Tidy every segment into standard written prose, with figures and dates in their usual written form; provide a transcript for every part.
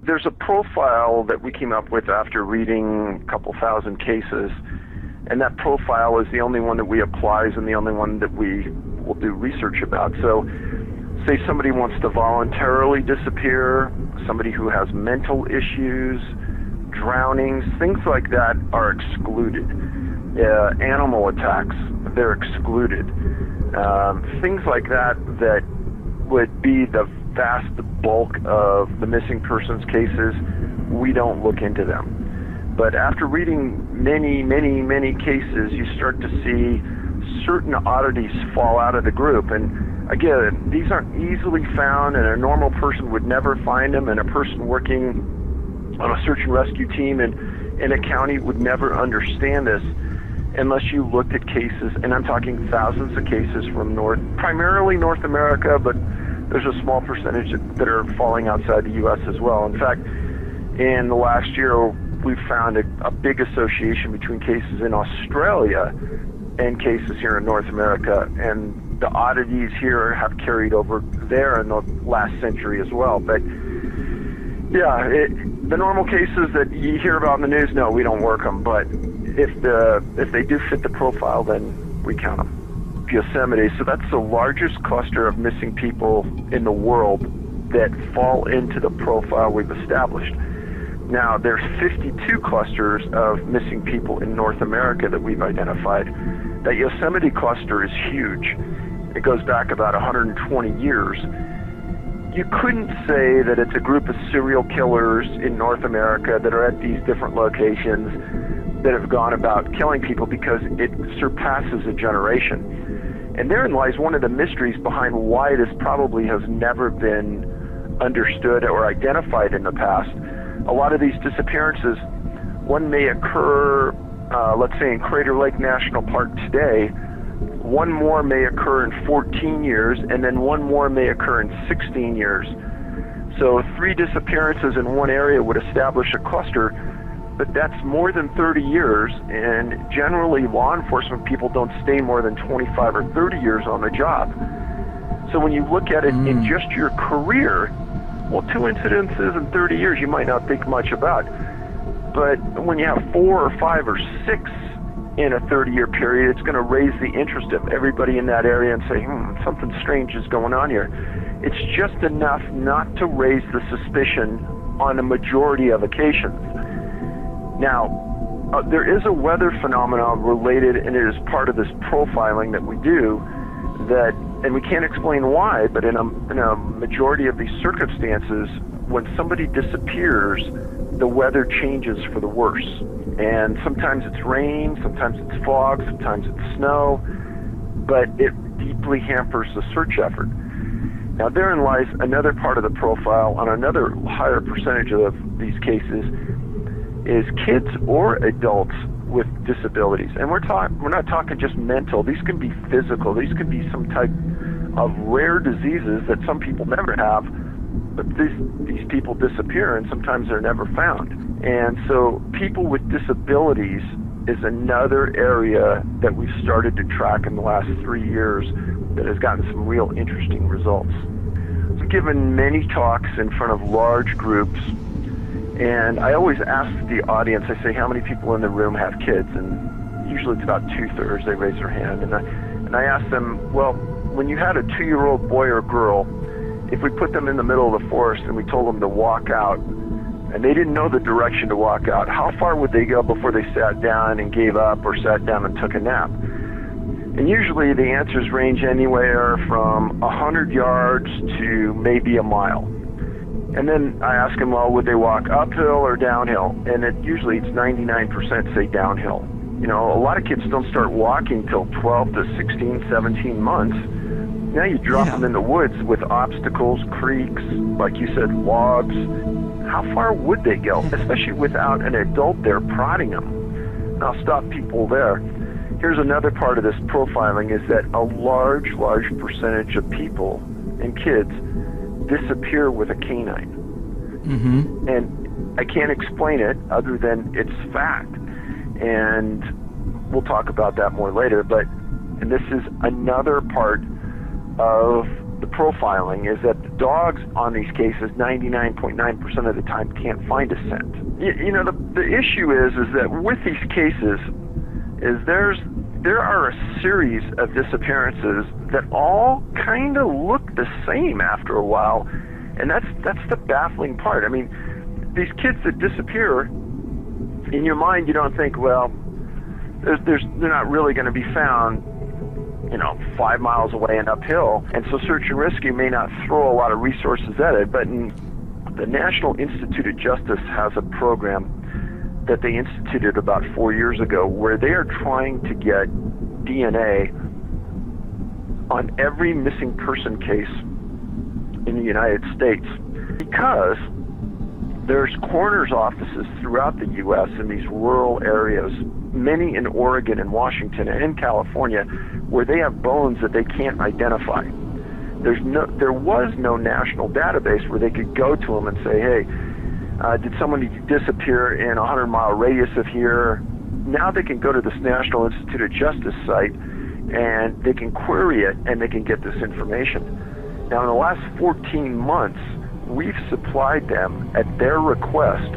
there's a profile that we came up with after reading a couple thousand cases, and that profile is the only one that we applies and the only one that we will do research about. So say somebody wants to voluntarily disappear, somebody who has mental issues, drownings, things like that are excluded. Animal attacks, they're excluded. Things like that that would be the vast bulk of the missing persons cases, we don't look into them. But after reading many cases, you start to see certain oddities fall out of the group. And again, these aren't easily found, and a normal person would never find them, and a person working on a search and rescue team in a county would never understand this unless you looked at cases, and I'm talking thousands of cases from primarily North America, but there's a small percentage that are falling outside the U.S. as well. In fact, in the last year, we've found a big association between cases in Australia and cases here in North America, and the oddities here have carried over there in the last century as well. But yeah, the normal cases that you hear about in the news, no, we don't work them, but if they do fit the profile, then we count them. Yosemite, so that's the largest cluster of missing people in the world that fall into the profile we've established. Now, there's 52 clusters of missing people in North America that we've identified. That Yosemite cluster is huge. It goes back about 120 years. You couldn't say that it's a group of serial killers in North America that are at these different locations that have gone about killing people, because it surpasses a generation. And therein lies one of the mysteries behind why this probably has never been understood or identified in the past. A lot of these disappearances, one may occur, let's say in Crater Lake National Park today, one more may occur in 14 years, and then one more may occur in 16 years. So 3 disappearances in one area would establish a cluster, but that's more than 30 years, and generally law enforcement people don't stay more than 25 or 30 years on the job. So when you look at it in just your career, well, 2 incidences in 30 years you might not think much about. But when you have 4 or 5 or 6 in a 30-year period, it's going to raise the interest of everybody in that area and say, something strange is going on here. It's just enough not to raise the suspicion on a majority of occasions. Now, there is a weather phenomenon related, and it is part of this profiling that we do, and we can't explain why, but in a majority of these circumstances, when somebody disappears, the weather changes for the worse. And sometimes it's rain, sometimes it's fog, sometimes it's snow, but it deeply hampers the search effort. Now, therein lies another part of the profile on another higher percentage of these cases, is kids or adults with disabilities. And we're not talking just mental. These can be physical. These can be some type of rare diseases that some people never have, but these people disappear, and sometimes they're never found. And so people with disabilities is another area that we've started to track in the last 3 years that has gotten some real interesting results. I've given many talks in front of large groups, and I always ask the audience, I say, how many people in the room have kids? And usually it's about 2/3, they raise their hand. And I ask them, well, when you had a 2-year-old boy or girl, if we put them in the middle of the forest and we told them to walk out, and they didn't know the direction to walk out, how far would they go before they sat down and gave up, or sat down and took a nap? And usually the answers range anywhere from 100 yards to maybe a mile. And then I ask them, well, would they walk uphill or downhill? And usually it's 99% say downhill. You know, a lot of kids don't start walking till 12 to 16, 17 months. Now you drop them in the woods with obstacles, creeks, like you said, logs. How far would they go, especially without an adult there prodding them? And I'll stop people there. Here's another part of this profiling, is that a large percentage of people and kids disappear with a canine. And I can't explain it other than it's fact. And we'll talk about that more later. And this is another part of the profiling is that the dogs on these cases 99.9% of the time can't find a scent. You know, the issue is that with these cases there are a series of disappearances that all kind of look the same after a while, and that's the baffling part. I mean, these kids that disappear, in your mind you don't think, well, they're not really going to be found, you know, 5 miles away and uphill, and so search and rescue may not throw a lot of resources at it. But the National Institute of Justice has a program that they instituted about 4 years ago where they are trying to get DNA on every missing person case in the United States, because there's coroner's offices throughout the U.S. in these rural areas, many in Oregon and Washington and in California, where they have bones that they can't identify. There was no national database where they could go to them and say, hey, did somebody disappear in a 100-mile radius of here? Now they can go to this National Institute of Justice site and they can query it and they can get this information. Now, in the last 14 months, we've supplied them at their request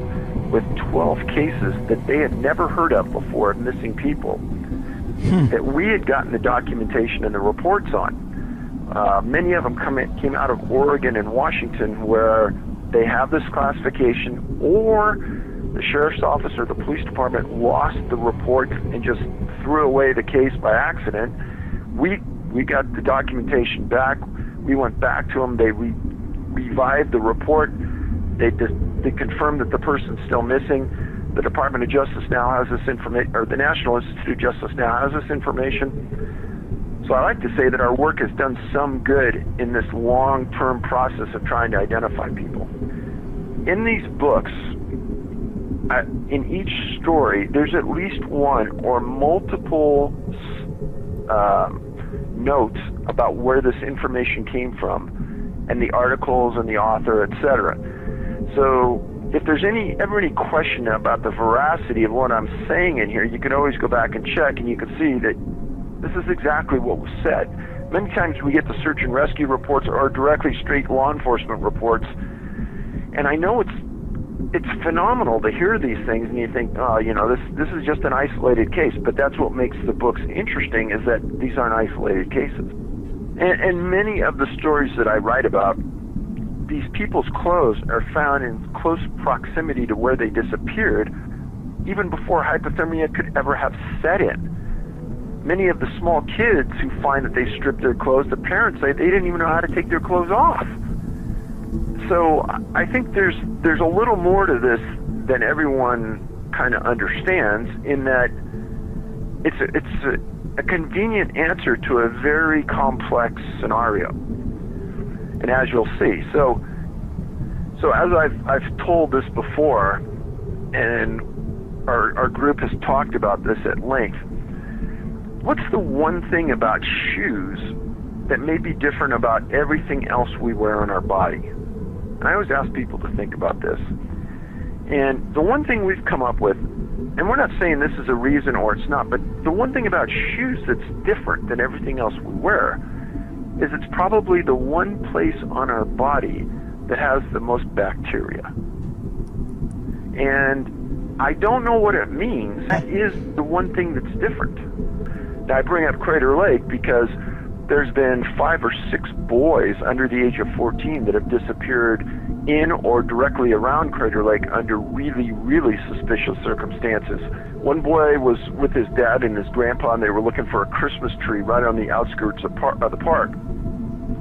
with 12 cases that they had never heard of before of missing people that we had gotten the documentation and the reports on. Many of them came out of Oregon and Washington, where they have this classification, or the sheriff's office or the police department lost the report and just threw away the case by accident. We got the documentation back. We went back to them. They revived the report. They confirmed that the person's still missing. The Department of Justice now has this information, or the National Institute of Justice now has this information. So I like to say that our work has done some good in this long-term process of trying to identify people. In these books, in each story, there's at least one or multiple notes about where this information came from, and the articles and the author, etc. So if there's ever any question about the veracity of what I'm saying in here, you can always go back and check, and you can see that this is exactly what was said. Many times we get the search and rescue reports or directly straight law enforcement reports, and I know it's phenomenal to hear these things, and you think, oh, you know, this is just an isolated case. But that's what makes the books interesting, is that these aren't isolated cases. And many of the stories that I write about, these people's clothes are found in close proximity to where they disappeared, even before hypothermia could ever have set in. Many of the small kids who find that they stripped their clothes, the parents say they didn't even know how to take their clothes off. So I think there's a little more to this than everyone kind of understands, in that it's a convenient answer to a very complex scenario. And as you'll see, so as I've told this before, and our group has talked about this at length, what's the one thing about shoes that may be different about everything else we wear on our body? And I always ask people to think about this. And the one thing we've come up with, and we're not saying this is a reason or it's not, but the one thing about shoes that's different than everything else we wear is it's probably the one place on our body that has the most bacteria. And I don't know what it means. That is the one thing that's different. Now, I bring up Crater Lake because there's been 5 or 6 boys under the age of 14 that have disappeared in or directly around Crater Lake under really, really suspicious circumstances. One boy was with his dad and his grandpa, and they were looking for a Christmas tree right on the outskirts of the park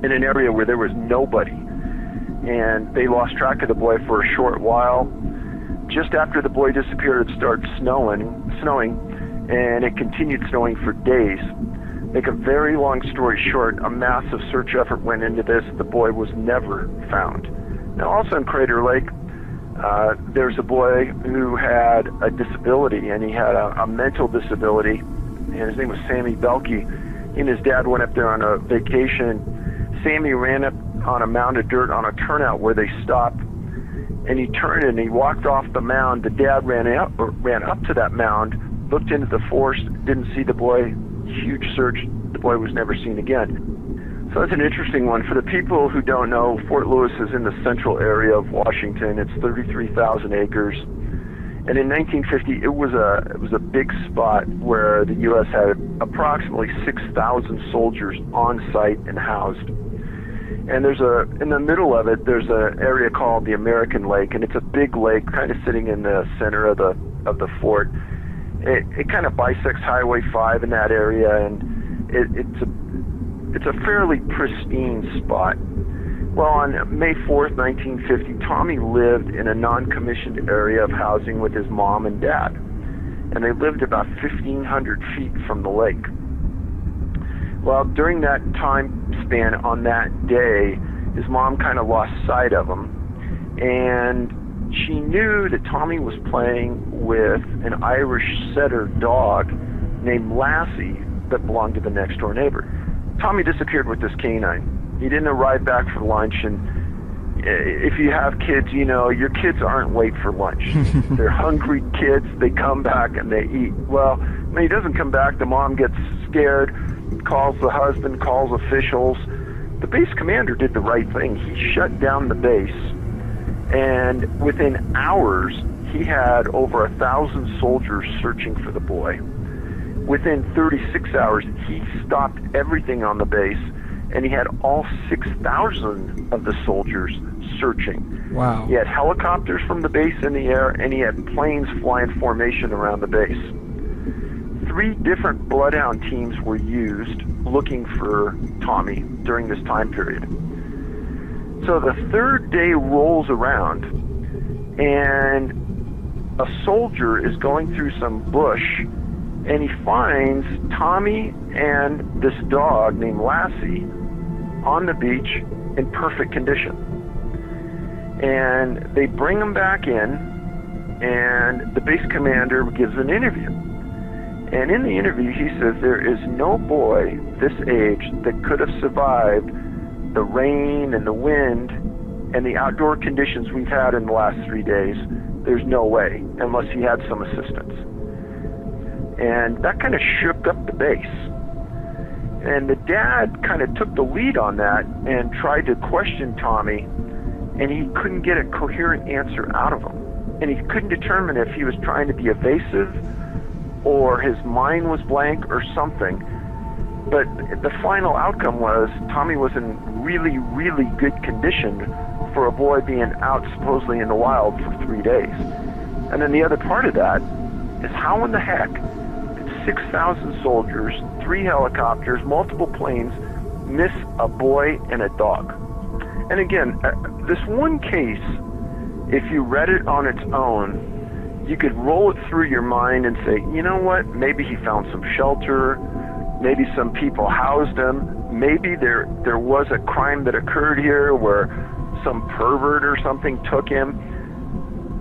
in an area where there was nobody. And they lost track of the boy for a short while. Just after the boy disappeared, it started snowing, and it continued snowing for days. Make a very long story short, a massive search effort went into this. The boy was never found. Now, also in Crater Lake, there's a boy who had a disability, and he had a mental disability, and his name was Sammy Belkey. He and his dad went up there on a vacation. Sammy ran up on a mound of dirt on a turnout where they stopped, and he turned and he walked off the mound. The dad ran up to that mound, looked into the forest, didn't see the boy. Huge search. The boy was never seen again. So that's an interesting one. For the people who don't know, Fort Lewis is in the central area of Washington. It's 33,000 acres. And in 1950, it was a big spot where the U.S. had approximately 6,000 soldiers on site and housed. And in the middle of it, there's an area called the American Lake, and it's a big lake kind of sitting in the center of the fort. It kind of bisects Highway 5 in that area, and it's a fairly pristine spot. Well, on May 4th, 1950, Tommy lived in a non-commissioned area of housing with his mom and dad, and they lived about 1,500 feet from the lake. Well, during that time span on that day, his mom kind of lost sight of him, and she knew that Tommy was playing with an Irish setter dog named Lassie that belonged to the next door neighbor. Tommy disappeared with this canine. He didn't arrive back for lunch, and if you have kids, you know, your kids aren't late for lunch. They're hungry kids. They come back and they eat. Well, when he doesn't come back, the mom gets scared, calls the husband, calls officials. The base commander did the right thing. He shut down the base, and within hours, he had over 1,000 soldiers searching for the boy. Within 36 hours, he stopped everything on the base, and he had all 6,000 of the soldiers searching. Wow. He had helicopters from the base in the air, and he had planes flying formation around the base. 3 different bloodhound teams were used looking for Tommy during this time period. So the third day rolls around, and a soldier is going through some bush, and he finds Tommy and this dog named Lassie on the beach in perfect condition. And they bring him back in, and the base commander gives an interview. And in the interview, he says there is no boy this age that could have survived the rain and the wind and the outdoor conditions we've had in the last 3 days. There's no way, unless he had some assistance. And that kind of shook up the base. And the dad kind of took the lead on that and tried to question Tommy, and he couldn't get a coherent answer out of him. And he couldn't determine if he was trying to be evasive or his mind was blank or something. But the final outcome was Tommy was in really, really good condition for a boy being out supposedly in the wild for 3 days. And then the other part of that is how in the heck 6,000 soldiers, 3 helicopters, multiple planes, miss a boy and a dog. And again, this one case, if you read it on its own, you could roll it through your mind and say, you know what, maybe he found some shelter, maybe some people housed him, maybe there was a crime that occurred here where some pervert or something took him.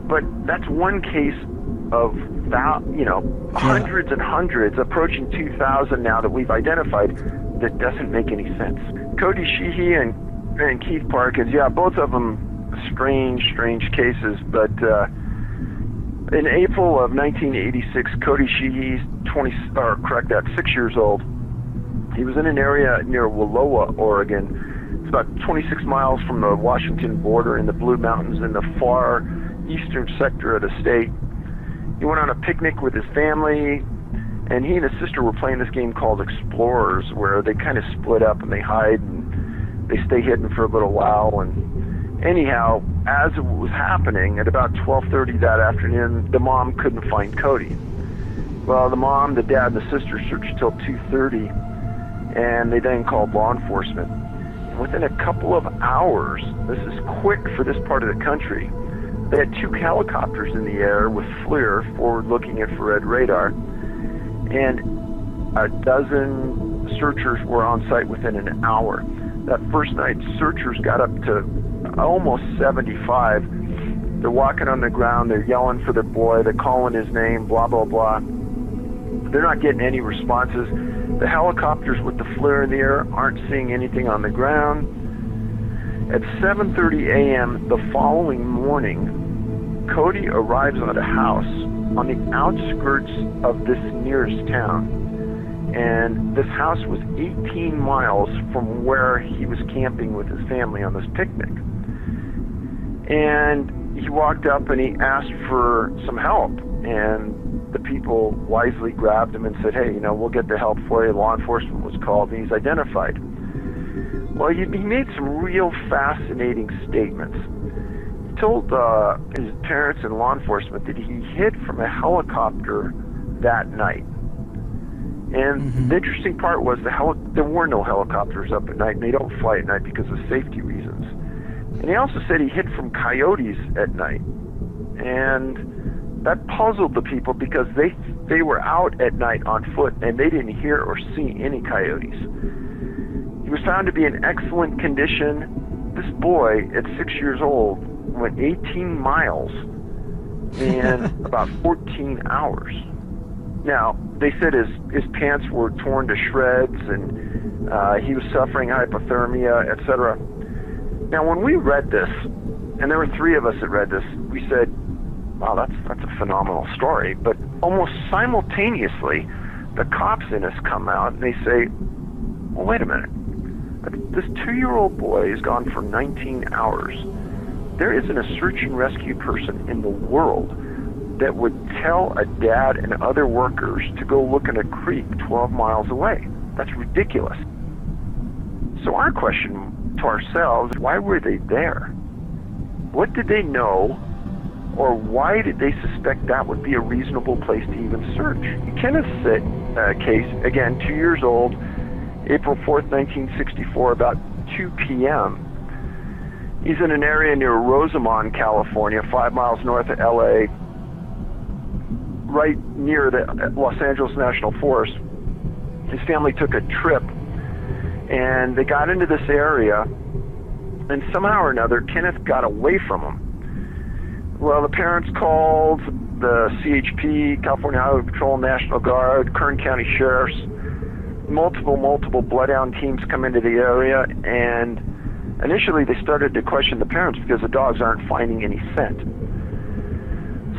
But that's one case of hundreds and hundreds, approaching 2,000 now that we've identified, that doesn't make any sense. Cody Sheehy and Keith Parkins, both of them strange cases, but in April of 1986, Cody Sheehy's 6 years old. He was in an area near Wallowa, Oregon. It's about 26 miles from the Washington border in the Blue Mountains in the far eastern sector of the state. He went on a picnic with his family, and he and his sister were playing this game called Explorers, where they kind of split up and they hide and they stay hidden for a little while. And anyhow, as it was happening, at about 12:30 that afternoon, the mom couldn't find Cody. Well, the mom, the dad, and the sister searched till 2:30, and they then called law enforcement. And within a couple of hours, this is quick for this part of the country, they had 2 helicopters in the air with FLIR, forward-looking infrared radar, and a dozen searchers were on site within an hour. That first night, searchers got up to almost 75. They're walking on the ground, they're yelling for their boy, they're calling his name, blah, blah, blah. They're not getting any responses. The helicopters with the FLIR in the air aren't seeing anything on the ground. At 7:30 a.m. the following morning, Cody arrives at a house on the outskirts of this nearest town, and this house was 18 miles from where he was camping with his family on this picnic. And he walked up and he asked for some help, and the people wisely grabbed him and said, hey, you know, we'll get the help for you. Law enforcement was called, and he's identified. Well, he made some real fascinating statements. He told his parents and law enforcement that he hid from a helicopter that night. And the interesting part was there were no helicopters up at night, and they don't fly at night because of safety reasons. And he also said he hid from coyotes at night. And that puzzled the people because they were out at night on foot, and they didn't hear or see any coyotes. He was found to be in excellent condition. This boy, at 6 years old, went 18 miles in about 14 hours. Now, they said his pants were torn to shreds, and he was suffering hypothermia, etc. Now, when we read this, and there were 3 of us that read this, we said, wow, that's a phenomenal story. But almost simultaneously, the cops in us come out, and they say, well, wait a minute. This 2-year-old boy is gone for 19 hours. There isn't a search and rescue person in the world that would tell a dad and other workers to go look in a creek 12 miles away. That's ridiculous. So our question to ourselves, why were they there? What did they know, or why did they suspect that would be a reasonable place to even search? Kenneth's case, again, 2 years old, April 4th, 1964, about 2 p.m. He's in an area near Rosamond, California, 5 miles north of L.A., right near the Los Angeles National Forest. His family took a trip, and they got into this area, and somehow or another, Kenneth got away from them. Well, the parents called the CHP, California Highway Patrol, National Guard, Kern County Sheriffs. Multiple bloodhound teams come into the area, and initially they started to question the parents because the dogs aren't finding any scent.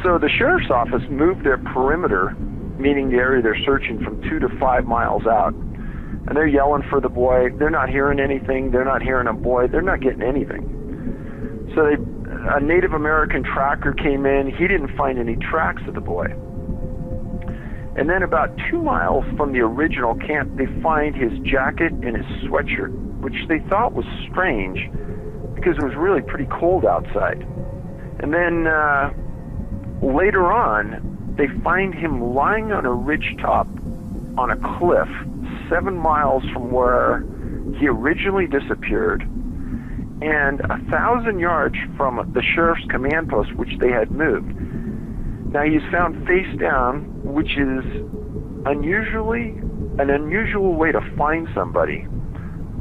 So the sheriff's office moved their perimeter, meaning the area they're searching, from 2 to 5 miles out. And they're yelling for the boy. They're not hearing anything. They're not hearing a boy. They're not getting anything. So a Native American tracker came in. He didn't find any tracks of the boy. And then about 2 miles from the original camp, they find his jacket and his sweatshirt, which they thought was strange because it was really pretty cold outside. And then later on, they find him lying on a ridgetop on a cliff 7 miles from where he originally disappeared, and 1,000 yards from the sheriff's command post, which they had moved. Now, he's found face down, which is an unusual way to find somebody,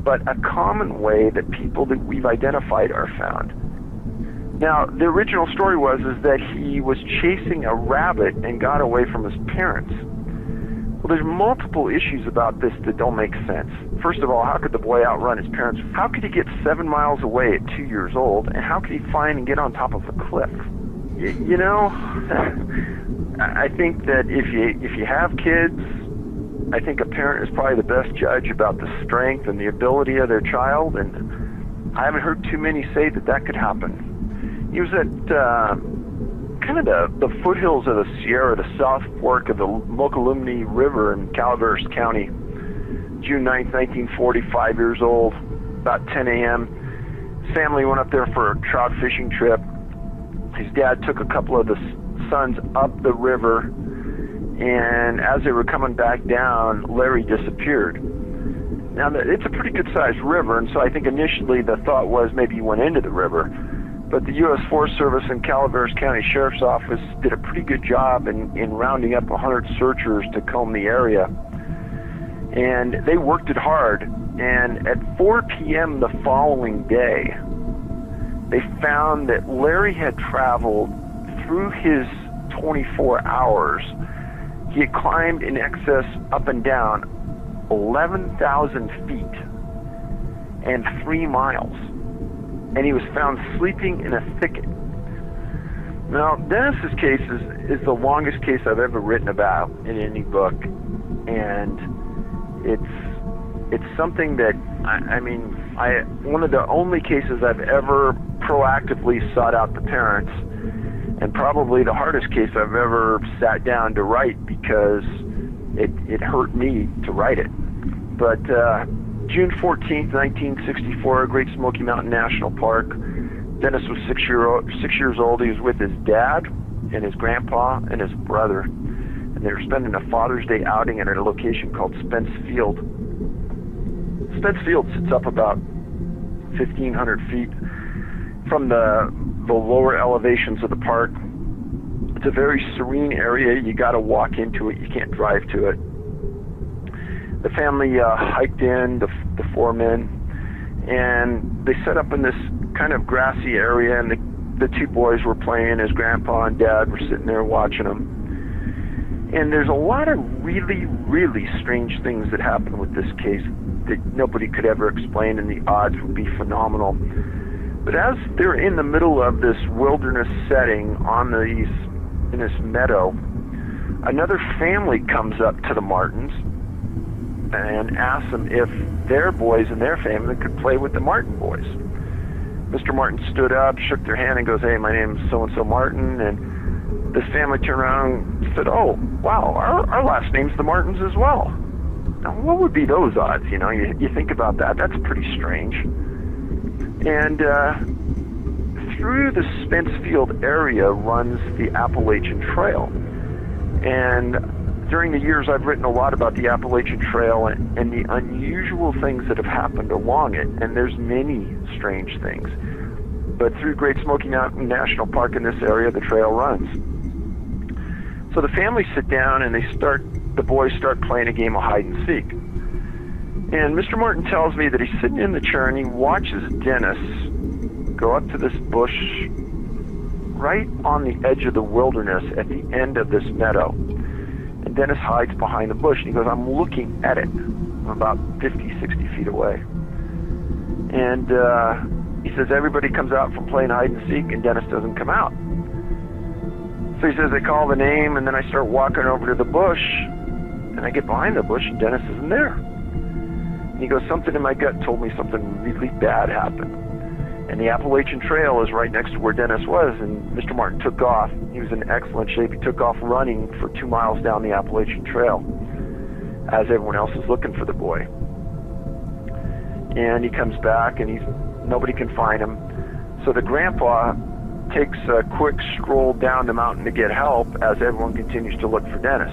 but a common way that people that we've identified are found. Now, the original story was that he was chasing a rabbit and got away from his parents. Well, there's multiple issues about this that don't make sense. First of all, how could the boy outrun his parents? How could he get 7 miles away at 2 years old? And how could he find and get on top of a cliff? You know, I think that if you have kids, I think a parent is probably the best judge about the strength and the ability of their child, and I haven't heard too many say that could happen. He was at kind of the foothills of the Sierra, the South Fork of the Mokelumne River in Calaveras County, June 9th, 1940, 5 years old, about 10 a.m. His family went up there for a trout fishing trip. His dad took a couple of the sons up the river, and as they were coming back down, Larry disappeared. Now, it's a pretty good-sized river, and so I think initially the thought was maybe he went into the river. But the U.S. Forest Service and Calaveras County Sheriff's Office did a pretty good job in rounding up 100 searchers to comb the area. And they worked it hard. And at 4 p.m. the following day, they found that Larry had traveled through his 24 hours. He had climbed in excess up and down 11,000 feet and 3 miles. And he was found sleeping in a thicket. Now, Dennis's case is the longest case I've ever written about in any book. And it's something that, one of the only cases I've ever proactively sought out the parents, and probably the hardest case I've ever sat down to write because it hurt me to write it. But June 14th, 1964, Great Smoky Mountain National Park. Dennis was 6 years old. He was with his dad and his grandpa and his brother, and they were spending a Father's Day outing at a location called Spence Field. Spence Field sits up about 1,500 feet from the lower elevations of the park. It's a very serene area. You got to walk into it. You can't drive to it. The family hiked in, the four men, and they set up in this kind of grassy area, and the two boys were playing. His grandpa and dad were sitting there watching them. And there's a lot of really, really strange things that happen with this case that nobody could ever explain, and the odds would be phenomenal. But as they're in the middle of this wilderness setting in this meadow, another family comes up to the Martins and asks them if their boys and their family could play with the Martin boys. Mr. Martin stood up, shook their hand, and goes, "Hey, my name's so-and-so Martin." And this family turned around and said, "Oh, wow, our last name's the Martins as well." Now, what would be those odds? You think about that. That's pretty strange. And through the Spence Field area runs the Appalachian Trail. And during the years, I've written a lot about the Appalachian Trail and the unusual things that have happened along it. And there's many strange things. But through Great Smoky Mountain National Park in this area, the trail runs. So the families sit down and the boys start playing a game of hide and seek. And Mr. Martin tells me that he's sitting in the chair and he watches Dennis go up to this bush right on the edge of the wilderness at the end of this meadow. And Dennis hides behind the bush, and he goes, "I'm looking at it." I'm about 50, 60 feet away. And he says, everybody comes out from playing hide and seek, and Dennis doesn't come out. So he says, I call the name, and then I start walking over to the bush, and I get behind the bush, and Dennis isn't there. And he goes, something in my gut told me something really bad happened. And the Appalachian Trail is right next to where Dennis was, and Mr. Martin took off. He was in excellent shape. He took off running for 2 miles down the Appalachian Trail as everyone else is looking for the boy. And he comes back, and nobody can find him. So the grandpa takes a quick stroll down the mountain to get help as everyone continues to look for Dennis.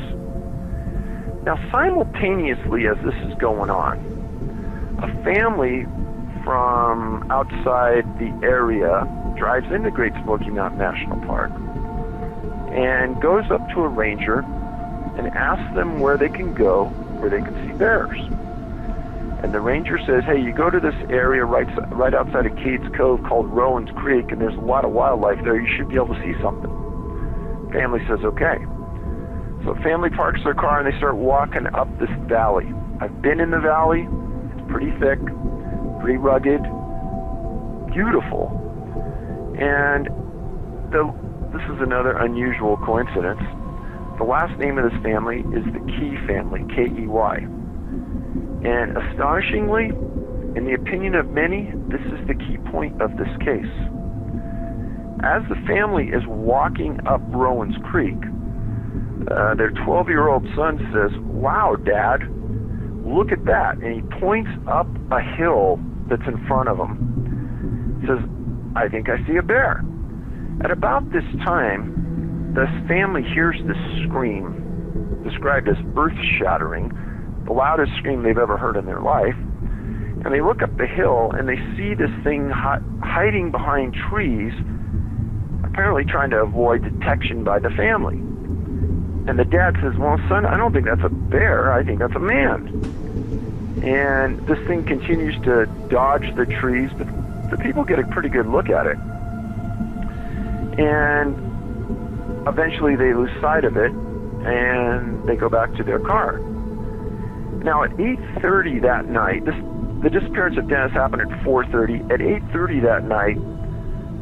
Now, simultaneously as this is going on, a family from outside the area drives into Great Smoky Mountain National Park and goes up to a ranger and asks them where they can go where they can see bears. And the ranger says, hey, you go to this area right outside of Cades Cove called Rowan's Creek, and there's a lot of wildlife there. You should be able to see something. Family says, okay. So family parks their car and they start walking up this valley. I've been in the valley. It's pretty thick, pretty rugged, beautiful. And this is another unusual coincidence. The last name of this family is the Key family, K-E-Y. And astonishingly, in the opinion of many, this is the key point of this case. As the family is walking up Rowan's Creek, their 12-year-old son says, wow, Dad, look at that. And he points up a hill that's in front of him. He says, I think I see a bear. At about this time, the family hears this scream, described as earth-shattering, the loudest scream they've ever heard in their life. And they look up the hill and they see this thing hiding behind trees, apparently trying to avoid detection by the family. And the dad says, well, son, I don't think that's a bear. I think that's a man. And this thing continues to dodge the trees, but the people get a pretty good look at it. And eventually they lose sight of it and they go back to their car. Now at 8:30 that night, the disappearance of Dennis happened at 4:30. At 8:30 that night,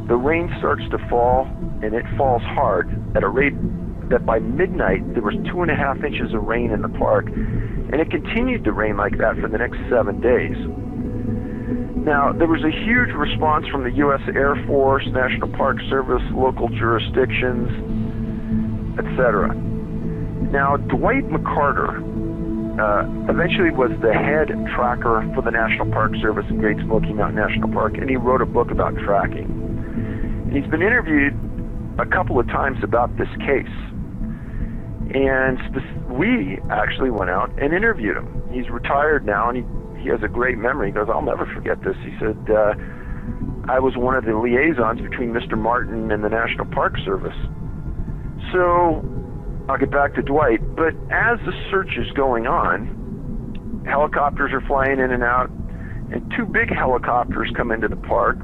the rain starts to fall, and it falls hard at a rate that by midnight there was 2.5 inches of rain in the park, and it continued to rain like that for the next 7 days. Now, there was a huge response from the U.S. Air Force, National Park Service, local jurisdictions, etc. Now, Dwight McCarter eventually was the head tracker for the National Park Service in Great Smoky Mountain National Park, and he wrote a book about tracking. And he's been interviewed a couple of times about this case. And we actually went out and interviewed him. He's retired now, and he has a great memory. He goes, I'll never forget this. He said, I was one of the liaisons between Mr. Martin and the National Park Service. So I'll get back to Dwight, but as the search is going on, helicopters are flying in and out, and 2 big helicopters come into the park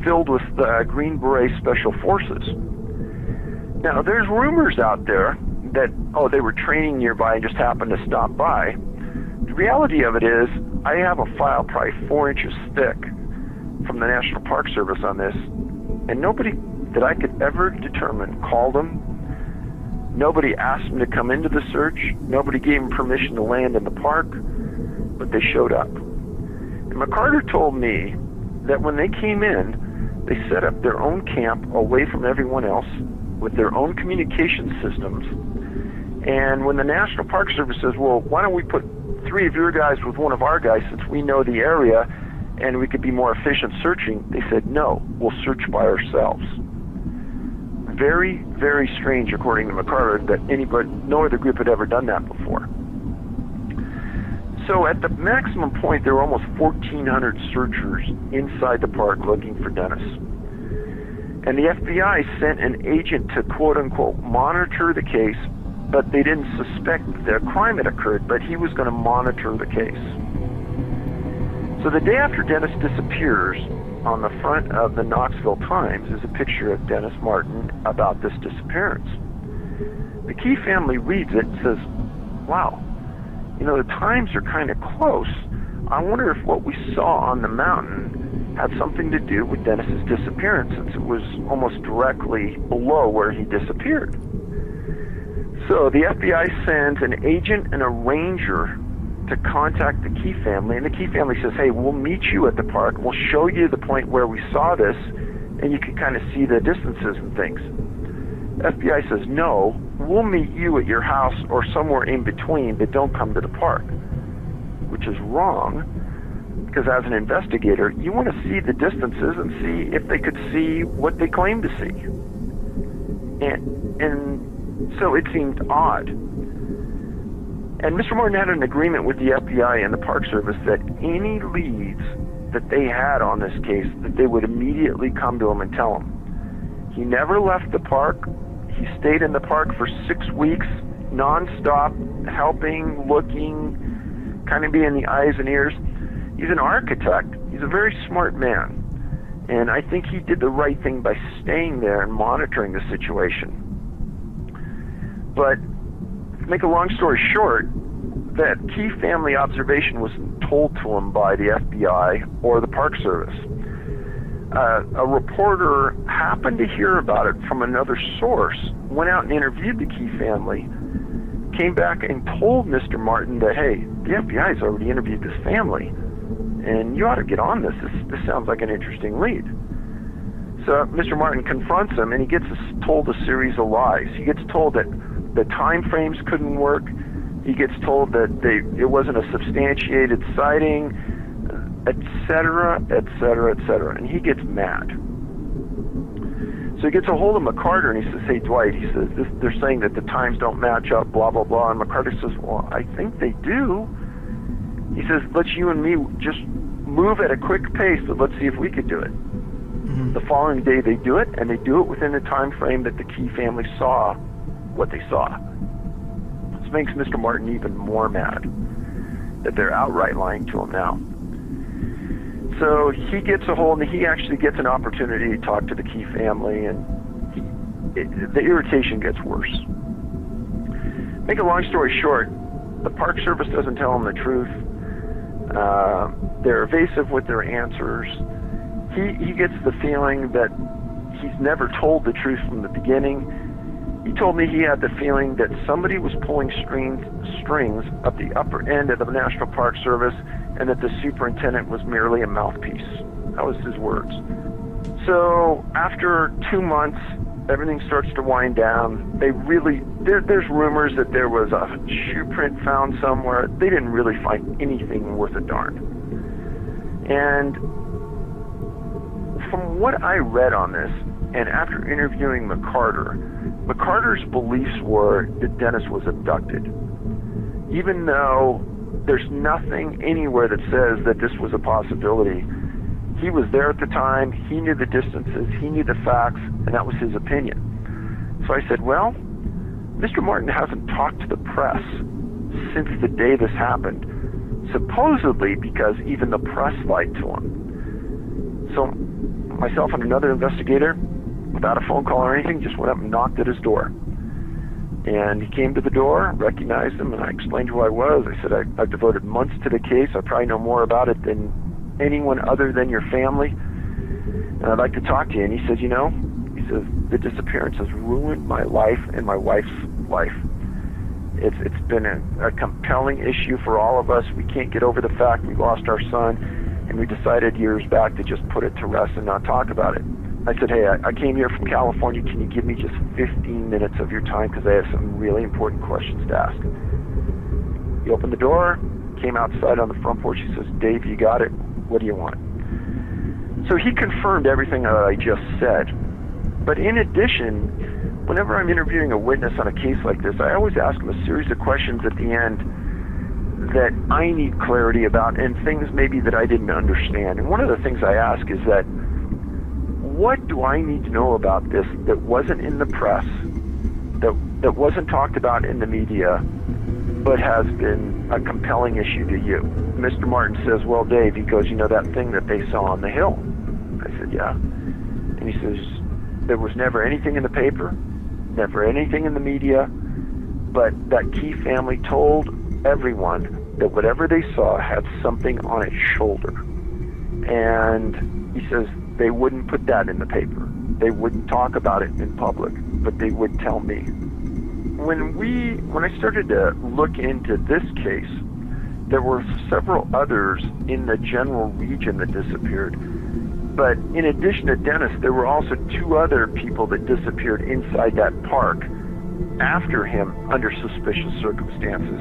filled with the Green Beret Special Forces. Now, there's rumors out there that, they were training nearby and just happened to stop by. The reality of it is, I have a file probably 4 inches thick from the National Park Service on this, and nobody that I could ever determine called them. Nobody asked them to come into the search. Nobody gave them permission to land in the park, but they showed up. And McCarter told me that when they came in, they set up their own camp away from everyone else with their own communication systems. And when the National Park Service says, well, why don't we put 3 of your guys with 1 of our guys since we know the area and we could be more efficient searching, they said, no, we'll search by ourselves. Very, very strange, according to McCarter, that no other group had ever done that before. So at the maximum point, there were almost 1,400 searchers inside the park looking for Dennis. And the FBI sent an agent to, quote-unquote, monitor the case, but they didn't suspect that a crime had occurred, but he was going to monitor the case. So the day after Dennis disappears, on the front of the Knoxville Times is a picture of Dennis Martin about this disappearance. The Key family reads it and says, wow, the times are kind of close. I wonder if what we saw on the mountain had something to do with Dennis's disappearance, since it was almost directly below where he disappeared. So the FBI sends an agent and a ranger to contact the Key family, and the Key family says, hey, we'll meet you at the park, we'll show you the point where we saw this, and you can kind of see the distances and things. FBI says, no, we'll meet you at your house or somewhere in between, but don't come to the park, which is wrong, because as an investigator, you want to see the distances and see if they could see what they claim to see. And so it seemed odd. And Mr. Martin had an agreement with the FBI and the Park Service that any leads that they had on this case, that they would immediately come to him and tell him. He never left the park. He stayed in the park for 6 weeks, nonstop, helping, looking, kind of being the eyes and ears. He's an architect. He's a very smart man. And I think he did the right thing by staying there and monitoring the situation. But to make a long story short, that Key family observation was told to him by the FBI or the Park Service. A reporter happened to hear about it from another source, went out and interviewed the Key family, came back and told Mr. Martin that, hey, the FBI's already interviewed this family, and you ought to get on this. This sounds like an interesting lead. So Mr. Martin confronts him, and he gets told a series of lies. He gets told that the time frames couldn't work. He gets told that it wasn't a substantiated sighting, etc., etc., etc., and he gets mad. So he gets a hold of McCarter, and he says, hey, Dwight, he says, they're saying that the times don't match up, blah, blah, blah, and McCarter says, well, I think they do. He says, let's you and me just move at a quick pace, but let's see if we could do it. Mm-hmm. The following day they do it, and they do it within the time frame that the Key family saw what they saw. This makes Mr. Martin even more mad that they're outright lying to him now. So he gets a hold, and he actually gets an opportunity to talk to the Key family, and the irritation gets worse. Make a long story short, the Park Service doesn't tell him the truth. They're evasive with their answers. He gets the feeling that he's never told the truth from the beginning. He told me he had the feeling that somebody was pulling strings up the upper end of the National Park Service and that the superintendent was merely a mouthpiece. That was his words. So after 2 months, everything starts to wind down. There's rumors that there was a shoe print found somewhere. They didn't really find anything worth a darn. And from what I read on this, and after interviewing McCarter's beliefs were that Dennis was abducted. Even though there's nothing anywhere that says that this was a possibility, he was there at the time, he knew the distances, he knew the facts, and that was his opinion. So I said, well, Mr. Martin hasn't talked to the press since the day this happened, supposedly because even the press lied to him. So myself and another investigator, without a phone call or anything, just went up and knocked at his door. And he came to the door, recognized him, and I explained who I was. I said, I've devoted months to the case. I probably know more about it than anyone other than your family. And I'd like to talk to you. And he says, he says, the disappearance has ruined my life and my wife's life. It's been a compelling issue for all of us. We can't get over the fact we lost our son, and we decided years back to just put it to rest and not talk about it. I said, hey, I came here from California. Can you give me just 15 minutes of your time because I have some really important questions to ask? He opened the door, came outside on the front porch. He says, Dave, you got it. What do you want? So he confirmed everything that I just said. But in addition, whenever I'm interviewing a witness on a case like this, I always ask them a series of questions at the end that I need clarity about and things maybe that I didn't understand. And one of the things I ask is that, what do I need to know about this that wasn't in the press, that wasn't talked about in the media, but has been a compelling issue to you? Mr. Martin says, well, Dave, he goes, that thing that they saw on the hill? I said, yeah. And he says, there was never anything in the paper, never anything in the media, but that Key family told everyone that whatever they saw had something on its shoulder. And he says, they wouldn't put that in the paper. They wouldn't talk about it in public, but they would tell me. When I started to look into this case, there were several others in the general region that disappeared. But in addition to Dennis, there were also 2 other people that disappeared inside that park after him under suspicious circumstances.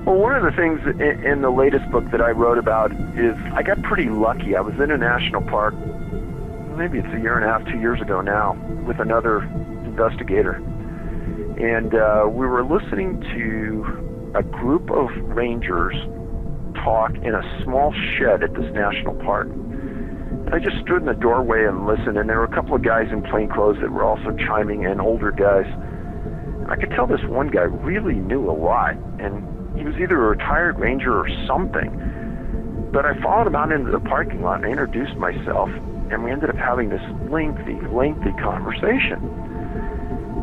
Well, one of the things in the latest book that I wrote about is I got pretty lucky. I was in a national park, maybe it's a year and a half, 2 years ago now, with another investigator. And we were listening to a group of rangers talk in a small shed at this national park. And I just stood in the doorway and listened, and there were a couple of guys in plain clothes that were also chiming in, older guys. And I could tell this one guy really knew a lot, and he was either a retired ranger or something. But I followed him out into the parking lot and I introduced myself, and we ended up having this lengthy conversation.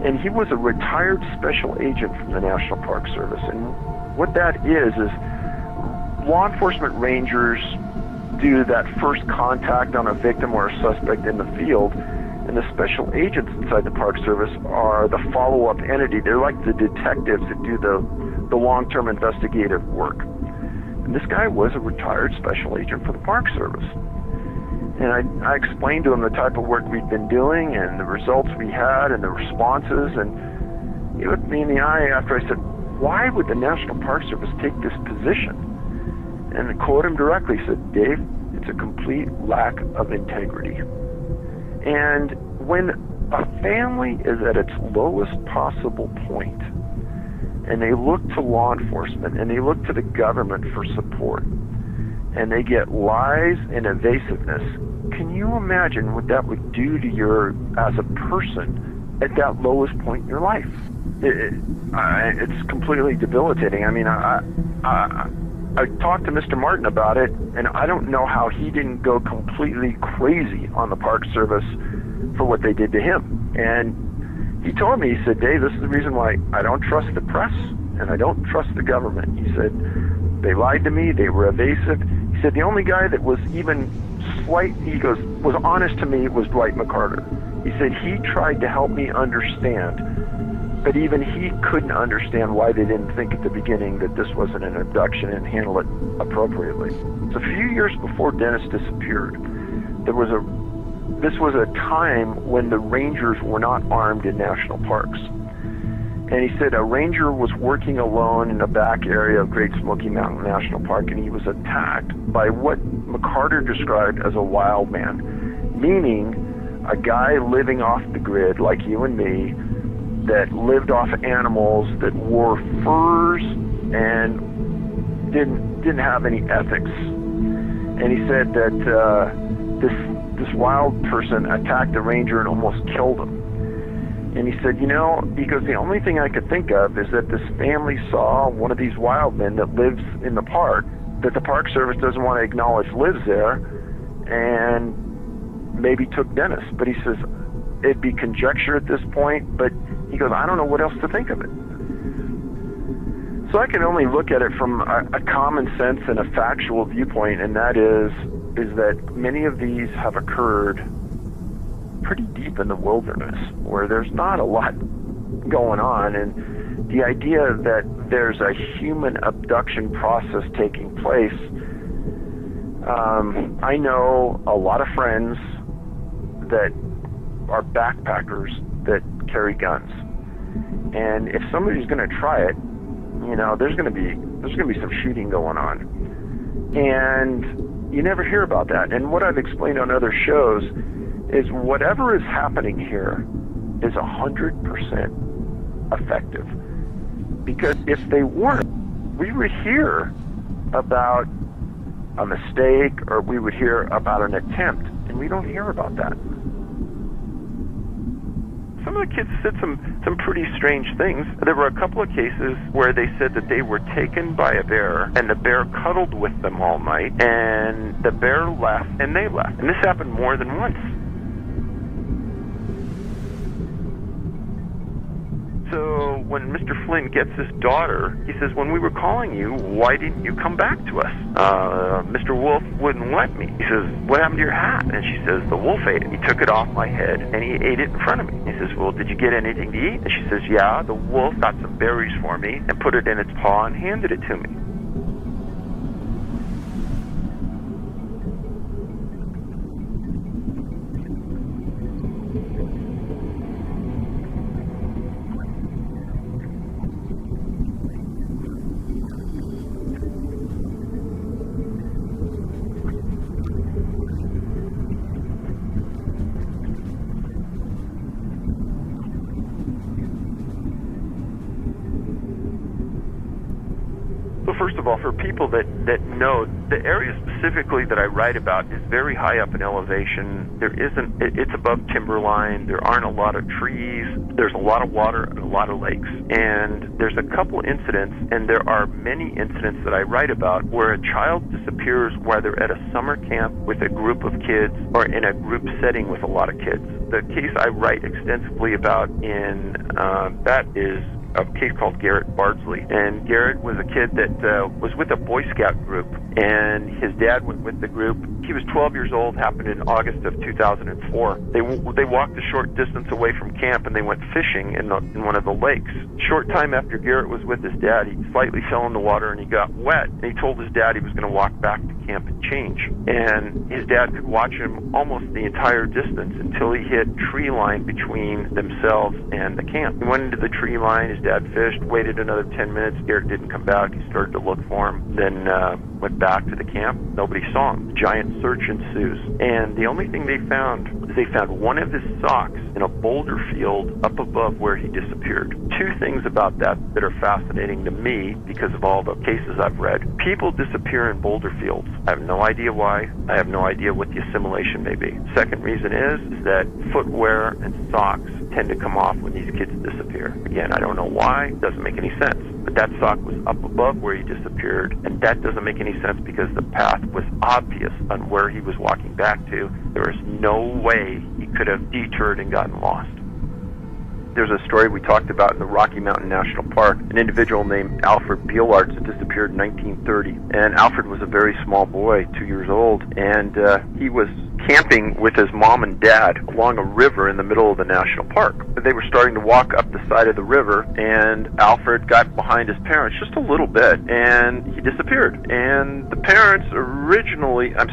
And he was a retired special agent from the National Park Service. And what that is law enforcement rangers do that first contact on a victim or a suspect in the field, and the special agents inside the Park Service are the follow-up entity. They're like the detectives that do the long-term investigative work. And this guy was a retired special agent for the Park Service. And I explained to him the type of work we'd been doing and the results we had and the responses, and he looked me in the eye after I said, why would the National Park Service take this position? And to quote him directly, he said, Dave, it's a complete lack of integrity. And when a family is at its lowest possible point, and they look to law enforcement, and they look to the government for support, and they get lies and evasiveness, can you imagine what that would do to you as a person at that lowest point in your life? It's completely debilitating. I mean, I talked to Mr. Martin about it, and I don't know how he didn't go completely crazy on the Park Service for what they did to him. And he told me, he said, Dave, this is the reason why I don't trust the press and I don't trust the government. He said, they lied to me, they were evasive. He said, the only guy that was even he goes, was honest to me was Dwight McCarter. He said he tried to help me understand, but even he couldn't understand why they didn't think at the beginning that this wasn't an abduction and handle it appropriately. So a few years before Dennis disappeared, this was a time when the rangers were not armed in national parks. And he said a ranger was working alone in the back area of Great Smoky Mountain National Park, and he was attacked by what McCarter described as a wild man, meaning a guy living off the grid like you and me, that lived off animals, that wore furs and didn't have any ethics. And he said that this wild person attacked the ranger and almost killed him. And he said, because the only thing I could think of is that this family saw one of these wild men that lives in the park, that the Park Service doesn't want to acknowledge lives there, and maybe took Dennis. But he says, it'd be conjecture at this point, but he goes, I don't know what else to think of it. So I can only look at it from a common sense and a factual viewpoint, and that is that many of these have occurred pretty deep in the wilderness where there's not a lot going on, and the idea that there's a human abduction process taking place. I know a lot of friends that are backpackers that carry guns, and if somebody's going to try it, there's going to be some shooting going on, and you never hear about that. And what I've explained on other shows is whatever is happening here is 100% effective. Because if they weren't, we would hear about a mistake or we would hear about an attempt, and we don't hear about that. Some of the kids said some pretty strange things. There were a couple of cases where they said that they were taken by a bear, and the bear cuddled with them all night, and the bear left, and they left. And this happened more than once. So when Mr. Flynn gets his daughter, he says, when we were calling you, why didn't you come back to us? Mr. Wolf wouldn't let me. He says, what happened to your hat? And she says, the wolf ate it. He took it off my head, and he ate it in front of me. He says, well, did you get anything to eat? And she says, yeah, the wolf got some berries for me and put it in its paw and handed it to me. First of all, for people that know, the area specifically that I write about is very high up in elevation. It's above timberline. There aren't a lot of trees. There's a lot of water and a lot of lakes. And there's a couple incidents, and there are many incidents that I write about where a child disappears while they're at a summer camp with a group of kids or in a group setting with a lot of kids. The case I write extensively about that is a case called Garrett Bardsley. And Garrett was a kid that was with a Boy Scout group, and his dad went with the group. He was 12 years old, happened in August of 2004. They walked a short distance away from camp, and they went fishing in one of the lakes. Short time after Garrett was with his dad, he slightly fell in the water and he got wet, and he told his dad he was going to walk back to camp and change. And his dad could watch him almost the entire distance until he hit tree line between themselves and the camp. He went into the tree line, his dad fished, waited another 10 minutes, Garrett didn't come back, he started to look for him, then went back to the camp, nobody saw him. Giant search ensues. And the only thing they found is they found one of his socks in a boulder field up above where he disappeared. Two things about that are fascinating to me because of all the cases I've read. People disappear in boulder fields. I have no idea why. I have no idea what the assimilation may be. Second reason is that footwear and socks tend to come off when these kids disappear. Again, I don't know why. It doesn't make any sense. But that sock was up above where he disappeared, and that doesn't make any sense because the path was obvious on where he was walking back to. There was no way he could have detoured and gotten lost. There's a story we talked about in the Rocky Mountain National Park, an individual named Alfred Beelarts that disappeared in 1930. And Alfred was a very small boy, 2 years old, and he was camping with his mom and dad along a river in the middle of the national park. They were starting to walk up the side of the river, and Alfred got behind his parents just a little bit, and he disappeared. And the parents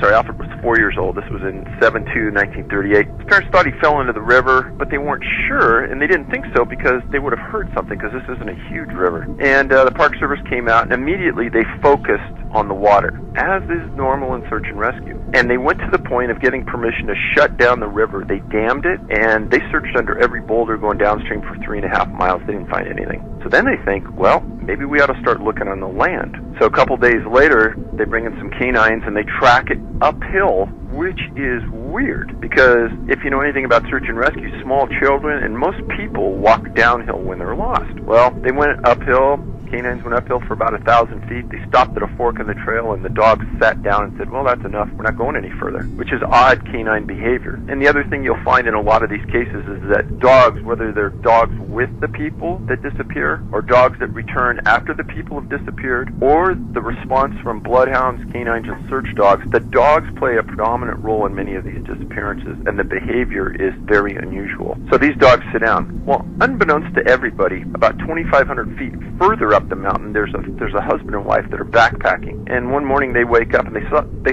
Alfred was 4 years old. This was in 7/2/1938. His parents thought he fell into the river, but they weren't sure, and they didn't think so because they would have heard something, because this isn't a huge river. And the Park Service came out, and immediately they focused on the water, as is normal in search and rescue. And they went to the point of getting permission to shut down the river. They dammed it, and they searched under every boulder going downstream for 3.5 miles. They didn't find anything. So then they think, well, maybe we ought to start looking on the land. So a couple days later, they bring in some canines, and they track it uphill, which is weird, because if you know anything about search and rescue, small children and most people walk downhill when they're lost. Well, they went uphill. Canines went uphill for about 1,000 feet. They stopped at a fork in the trail, and the dogs sat down and said, well, that's enough. We're not going any further, which is odd canine behavior. And the other thing you'll find in a lot of these cases is that dogs, whether they're dogs with the people that disappear or dogs that return after the people have disappeared, or the response from bloodhounds, canines, and search dogs, the dogs play a predominant role in many of these disappearances, and the behavior is very unusual. So these dogs sit down. Well, unbeknownst to everybody, about 2,500 feet further up the mountain, there's a husband and wife that are backpacking, and one morning they wake up and they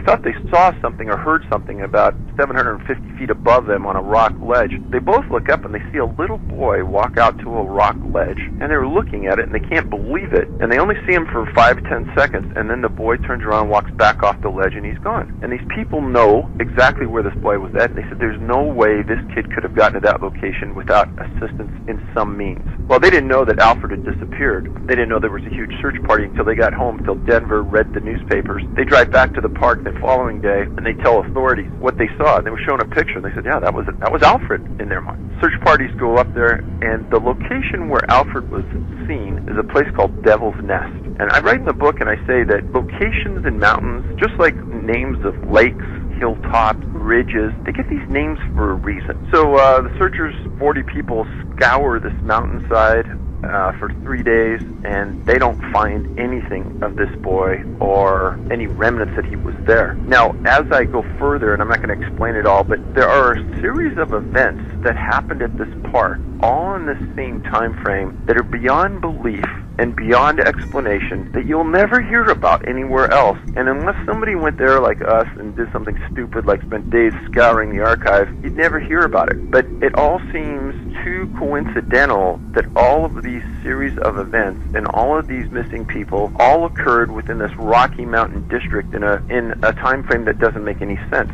thought they saw something or heard something about 750 feet above them on a rock ledge. They both look up and they see a little boy walk out to a rock ledge, and they're looking at it and they can't believe it, and they only see him for 5 to 10 seconds, and then the boy turns around and walks back off the ledge, and he's gone. And these people know exactly where this boy was at, and they said there's no way this kid could have gotten to that location without assistance in some means. Well, they didn't know that Alfred had disappeared. They didn't know there was a huge search party until they got home, until Denver read the newspapers. They drive back to the park the following day, and they tell authorities what they saw. And they were shown a picture, and they said, yeah, that was Alfred in their mind. Search parties go up there, and the location where Alfred was seen is a place called Devil's Nest. And I write in the book, and I say that locations in mountains, just like names of lakes, hilltops, ridges, they get these names for a reason. So the searchers, 40 people, scour this mountainside for 3 days, and they don't find anything of this boy or any remnants that he was there. Now, as I go further, and I'm not going to explain it all, but there are a series of events that happened at this park, all in the same time frame, that are beyond belief and beyond explanation, that you'll never hear about anywhere else. And unless somebody went there like us and did something stupid like spent days scouring the archives, you'd never hear about it. But it all seems too coincidental that all of these series of events and all of these missing people all occurred within this Rocky Mountain district in a time frame that doesn't make any sense.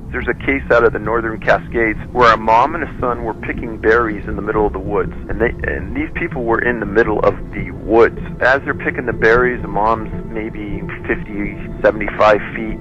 There's a case out of the Northern Cascades where a mom and a son were picking berries in the middle of the woods, and these people were in the middle of the woods. As they're picking the berries, the mom's maybe 50, 75 feet,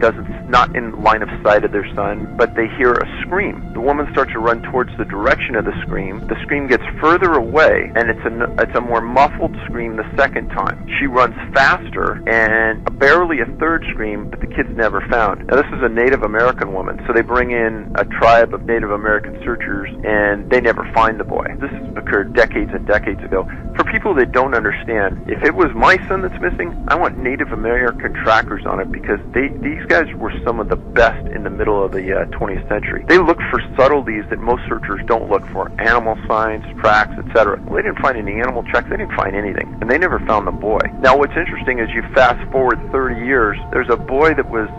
not in line of sight of their son, but they hear a scream. The woman starts to run towards the direction of the scream. The scream gets further away, and it's a more muffled scream the second time. She runs faster, and barely a third scream, but the kid's never found. Now, this is a Native American woman, so they bring in a tribe of Native American searchers, and they never find the boy. This occurred decades and decades ago. For people that don't understand, if it was my son that's missing, I want Native American trackers on it, because these guys were some of the best in the middle of the 20th century. They looked for subtleties that most searchers don't look for, animal signs, tracks, etc. Well, they didn't find any animal tracks, they didn't find anything, and they never found the boy. Now, what's interesting is you fast forward 30 years, there's a boy that was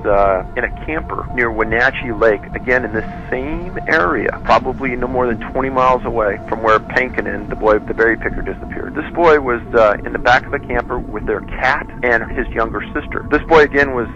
in a camper near Wenatchee Lake, again in this same area, probably no more than 20 miles away from where Pankinen, the berry picker, disappeared. This boy was in the back of the camper with their cat and his younger sister. This boy again was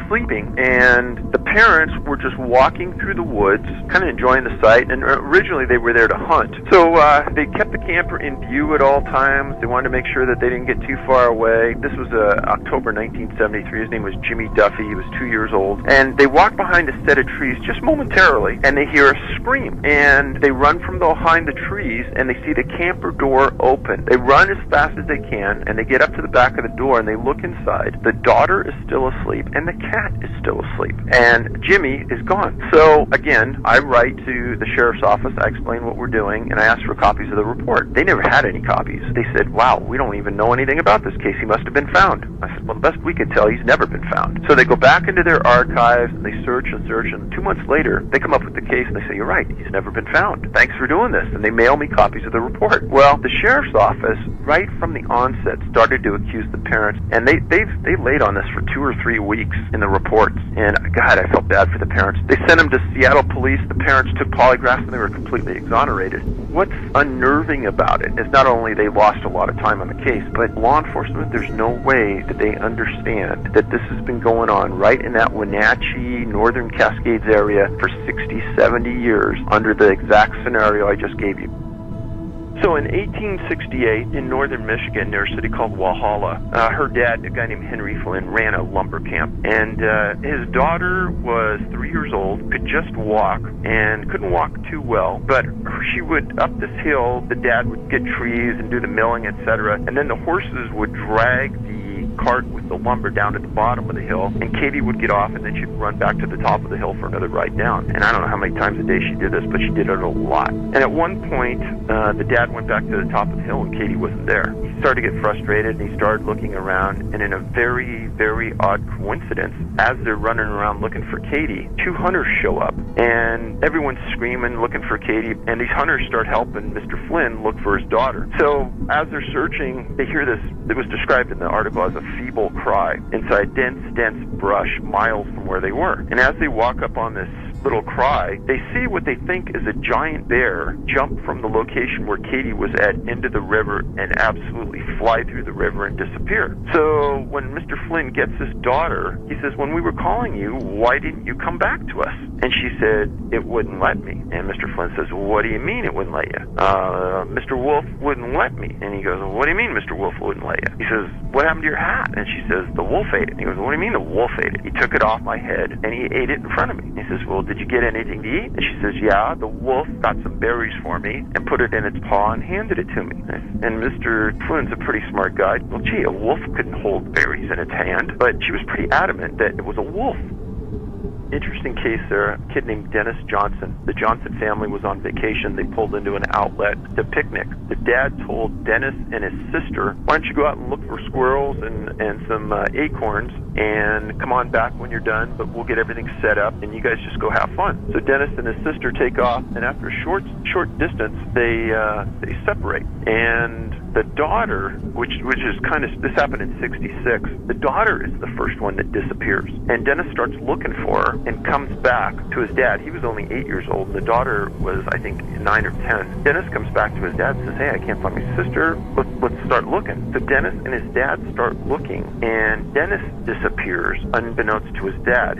sleeping, and the parents were just walking through the woods, kind of enjoying the sight, and originally they were there to hunt. So they kept the camper in view at all times. They wanted to make sure that they didn't get too far away. This was October 1973. His name was Jimmy Duffy. He was 2 years old. And they walked behind a set of trees just momentarily, and they hear a scream. And they run from behind the trees, and they see the camper door open. They run as fast as they can, and they get up to the back of the door, and they look inside. The daughter is still asleep, and the cat is still asleep. And Jimmy is gone. So, again, I write to the sheriff's office, I explain what we're doing, and I ask for copies of the report. They never had any copies. They said, wow, we don't even know anything about this case. He must have been found. I said, well, the best we could tell, he's never been found. So they go back into their archives, and they search, and 2 months later, they come up with the case, and they say, you're right, he's never been found. Thanks for doing this. And they mail me copies of the report. Well, the sheriff's office, right from the onset, started to accuse the parents, and they laid on this for 2 or 3 weeks in the reports. And God, I felt bad for the parents. They sent them to Seattle police. The parents took polygraphs, and they were completely exonerated. What's unnerving about it is not only they lost a lot of time on the case, but law enforcement, there's no way that they understand that this has been going on right in that Wenatchee, Northern Cascades area for 60, 70 years under the exact scenario I just gave you. So in 1868, in northern Michigan, near a city called Walhalla, her dad, a guy named Henry Flynn, ran a lumber camp. And his daughter was 3 years old, could just walk, and couldn't walk too well. But she would, up this hill, the dad would get trees and do the milling, etc. And then the horses would drag the cart with the lumber down to the bottom of the hill, and Katie would get off, and then she'd run back to the top of the hill for another ride down. And I don't know how many times a day she did this, but she did it a lot. And at one point, the dad went back to the top of the hill, and Katie wasn't there. He started to get frustrated, and he started looking around, and in a very, very odd coincidence, as they're running around looking for Katie, 2 hunters show up, and everyone's screaming, looking for Katie, and these hunters start helping Mr. Flynn look for his daughter. So as they're searching, they hear this, it was described in the article as a feeble cry inside dense brush miles from where they were. And as they walk up on this little cry, they see what they think is a giant bear jump from the location where Katie was at into the river and absolutely fly through the river and disappear. So when Mr. Flynn gets his daughter, he says, when we were calling you, why didn't you come back to us? And she said, it wouldn't let me. And Mr. Flynn says, well, what do you mean it wouldn't let you? Mr. Wolf wouldn't let me. And he goes, well, what do you mean Mr. Wolf wouldn't let you? He says, what happened to your hat? And she says, the wolf ate it. And he goes, what do you mean the wolf ate it? He took it off my head and he ate it in front of me. He says, well, did you get anything to eat? And she says, yeah, the wolf got some berries for me and put it in its paw and handed it to me. And Mr. Flynn's a pretty smart guy. Well, gee, a wolf couldn't hold berries in its hand, but she was pretty adamant that it was a wolf. Interesting case there, a kid named Dennis Johnson. The Johnson family was on vacation. They pulled into an outlet to picnic. The dad told Dennis and his sister, why don't you go out and look for squirrels and some acorns and come on back when you're done, but we'll get everything set up and you guys just go have fun. So Dennis and his sister take off, and after a short distance, they separate. And the daughter, which is kind of, this happened in 66, the daughter is the first one that disappears. And Dennis starts looking for her and comes back to his dad. He was only 8 years old, and the daughter was, I think, 9 or 10. Dennis comes back to his dad and says, hey, I can't find my sister. Let's start looking. So Dennis and his dad start looking, and Dennis disappears unbeknownst to his dad.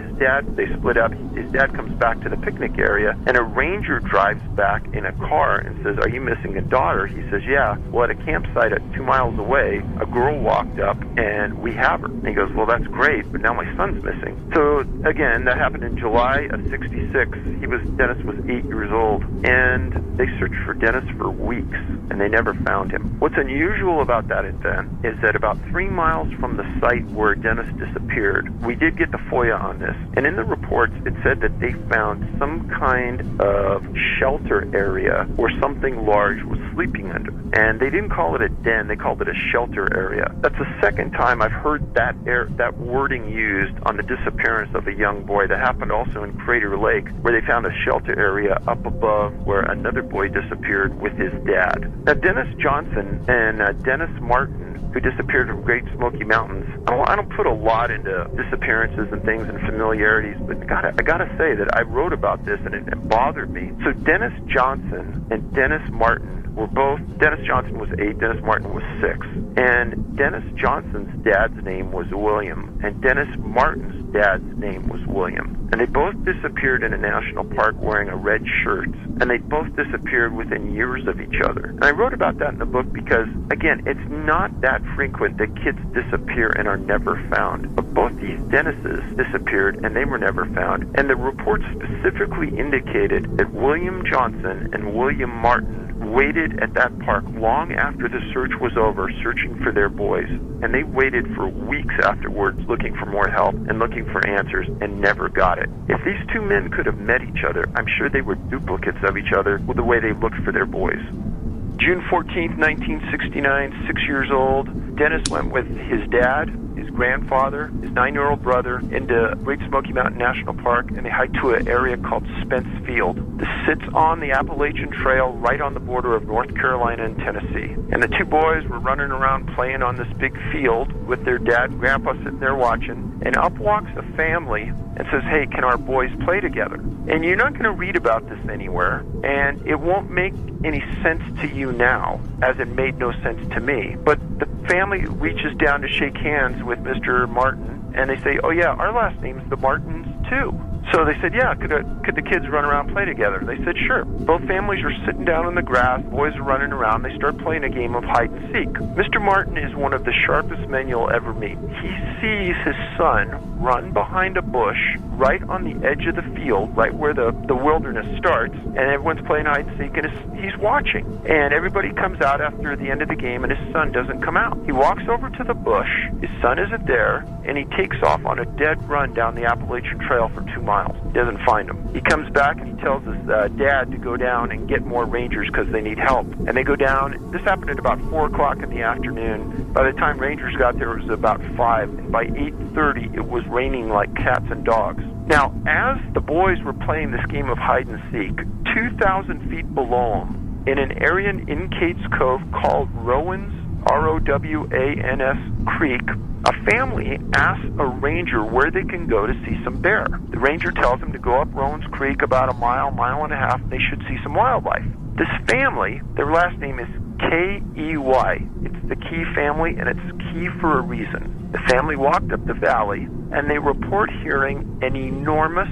They split up. His dad comes back to the picnic area, and a ranger drives back in a car and says, are you missing a daughter? He says, yeah. Well, at a campsite at 2 miles away, a girl walked up, and we have her. And he goes, well, that's great, but now my son's missing. So again, that happened in July of 66. Dennis was 8 years old, and they searched for Dennis for weeks, and they never found him. What's unusual about that event is that about 3 miles from the site where Dennis disappeared, we did get the FOIA on this, and in the reports it said that they found some kind of shelter area where something large was sleeping under, and they didn't call it a den, they called it a shelter area. That's the second time I've heard that wording used on the disappearance of a young boy. That happened also in Crater Lake, where they found a shelter area up above where another boy disappeared with his dad. Now, Dennis Johnson and Dennis Martin, who disappeared from Great Smoky Mountains, I don't put a lot into disappearances and things and familiarities, but I gotta say that I wrote about this and it bothered me. So Dennis Johnson and Dennis Martin were both, Dennis Johnson was 8, Dennis Martin was 6. And Dennis Johnson's dad's name was William, and Dennis Martin's dad's name was William. And they both disappeared in a national park wearing a red shirt. And they both disappeared within years of each other. And I wrote about that in the book because, again, it's not that frequent that kids disappear and are never found. But both these Dennises disappeared and they were never found. And the report specifically indicated that William Johnson and William Martin waited at that park long after the search was over, searching for their boys. And they waited for weeks afterwards looking for more help and looking for answers and never got it. If these two men could have met each other, I'm sure they were duplicates of each other with the way they looked for their boys. June 14th, 1969, 6 years old, Dennis went with his dad, his grandfather, his 9-year-old brother into Great Smoky Mountain National Park, and they hiked to an area called Spence Field. This sits on the Appalachian Trail right on the border of North Carolina and Tennessee. And the two boys were running around playing on this big field with their dad and grandpa sitting there watching, and up walks a family and says, "Hey, can our boys play together?" And you're not going to read about this anywhere, and it won't make any sense to you now, as it made no sense to me. But the family reaches down to shake hands with Mr. Martin, and they say, "Oh yeah, our last name's the Martins too." So they said, "Yeah, could the kids run around and play together?" They said, "Sure." Both families are sitting down in the grass, boys are running around, they start playing a game of hide and seek. Mr. Martin is one of the sharpest men you'll ever meet. He sees his son run behind a bush right on the edge of the field, right where the wilderness starts, and everyone's playing hide and seek, and he's watching. And everybody comes out after the end of the game, and his son doesn't come out. He walks over to the bush, his son isn't there, and he takes off on a dead run down the Appalachian Trail for 2 miles. He doesn't find him. He comes back and he tells his dad to go down and get more rangers because they need help. And they go down. This happened at about 4 o'clock in the afternoon. By the time rangers got there, it was about 5. And by 8:30, it was raining like cats and dogs. Now, as the boys were playing this game of hide and seek, 2,000 feet below them, in an area in Cates Cove called Rowan's, R-O-W-A-N-S Creek, a family asks a ranger where they can go to see some bear. The ranger tells them to go up Rowan's Creek about a mile and a half, and they should see some wildlife. This family, their last name is K-E-Y. It's the Key family, and it's Key for a reason. The family walked up the valley, and they report hearing an enormous,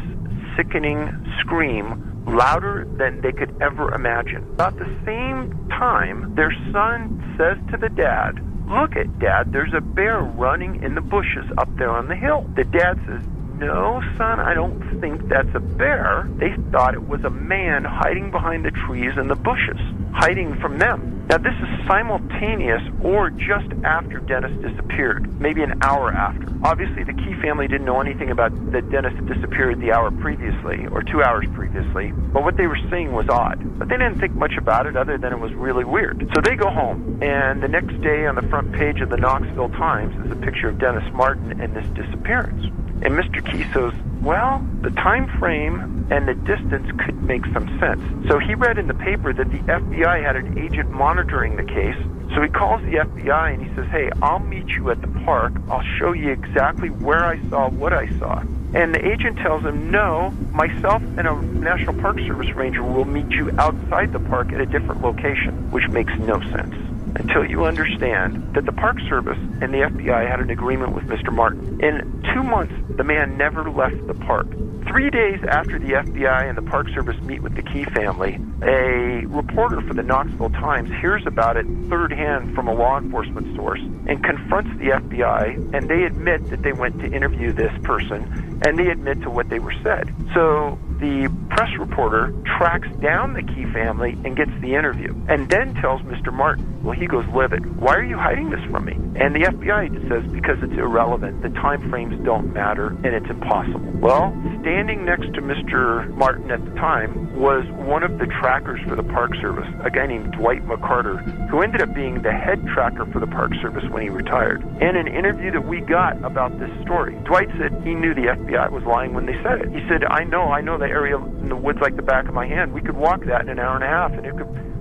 sickening scream louder than they could ever imagine. About the same time, their son says to the dad, "Look at Dad, there's a bear running in the bushes up there on the hill." The dad says, "No, son, I don't think that's a bear." They thought it was a man hiding behind the trees and the bushes, hiding from them. Now, this is simultaneous or just after Dennis disappeared, maybe an hour after. Obviously, the Key family didn't know anything about that Dennis had disappeared the hour previously, or 2 hours previously, but what they were seeing was odd. But they didn't think much about it other than it was really weird. So they go home, and the next day on the front page of the Knoxville Times is a picture of Dennis Martin and this disappearance. And Mr. Key says, well, the time frame and the distance could make some sense. So he read in the paper that the FBI had an agent monitoring the case. So he calls the FBI and he says, "Hey, I'll meet you at the park. I'll show you exactly where I saw what I saw." And the agent tells him, "No, myself and a National Park Service ranger will meet you outside the park at a different location," which makes no sense until you understand that the Park Service and the FBI had an agreement with Mr. Martin. In 2 months, the man never left the park. 3 days after the FBI and the Park Service meet with the Key family, a reporter for the Knoxville Times hears about it third hand from a law enforcement source and confronts the FBI, and they admit that they went to interview this person, and they admit to what they were said. So the press reporter tracks down the Key family and gets the interview, and then tells Mr. Martin, well, he goes livid, "Why are you hiding this from me?" And the FBI says, "Because it's irrelevant. The time frames don't matter, and it's impossible." Well, standing next to Mr. Martin at the time was one of the trackers for the Park Service, a guy named Dwight McCarter, who ended up being the head tracker for the Park Service when he retired. In an interview that we got about this story, Dwight said he knew the FBI was lying when they said it. He said, I know the area in the woods like the back of my hand. We could walk that in an hour and a half, and